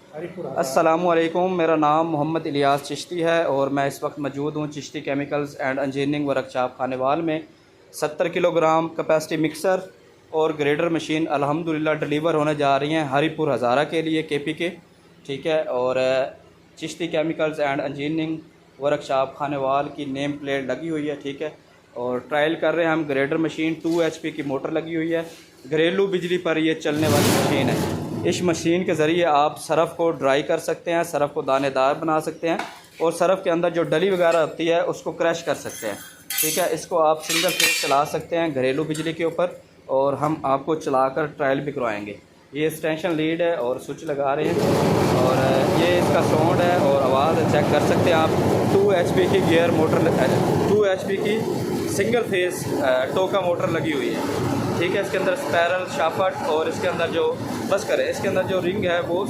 अस्सलामुअलैकुम, मेरा नाम मोहम्मद इलियास चिश्ती है और मैं इस वक्त मौजूद हूँ Chishti chemicals and engineering workshop Khanewal में। 70 किलोग्राम कैपेसिटी मिक्सर और ग्रेडर मशीन अल्हम्दुलिल्लाह डिलीवर होने जा रही हैं हरीपुर हज़ारा के लिए केपी के। ठीक है, और Chishti chemicals and engineering workshop Khanewal की नेम प्लेट लगी हुई है। ठीक है, और ट्रायल कर रहे हैं हम। ग्रेडर मशीन 2 HP की मोटर लगी हुई है, घरेलू बिजली पर ये चलने वाली मशीन है। इस मशीन के ज़रिए आप सरफ़ को ड्राई कर सकते हैं, सरफ़ को दानेदार बना सकते हैं और सरफ़ के अंदर जो डली वगैरह होती है उसको क्रश कर सकते हैं। ठीक है, इसको आप सिंगल फेस चला सकते हैं घरेलू बिजली के ऊपर और हम आपको चलाकर ट्रायल भी करवाएंगे। ये एक्सटेंशन लीड है और स्विच लगा रहे हैं और ये इसका साउंड है और आवाज़ चेक कर सकते हैं आप। 2 HP की गियर मोटर, 2 HP की सिंगल फेस टोका मोटर लगी हुई है। ठीक है, इसके अंदर स्पैरल शाफट और इसके अंदर जो बस करे इसके अंदर जो रिंग है वो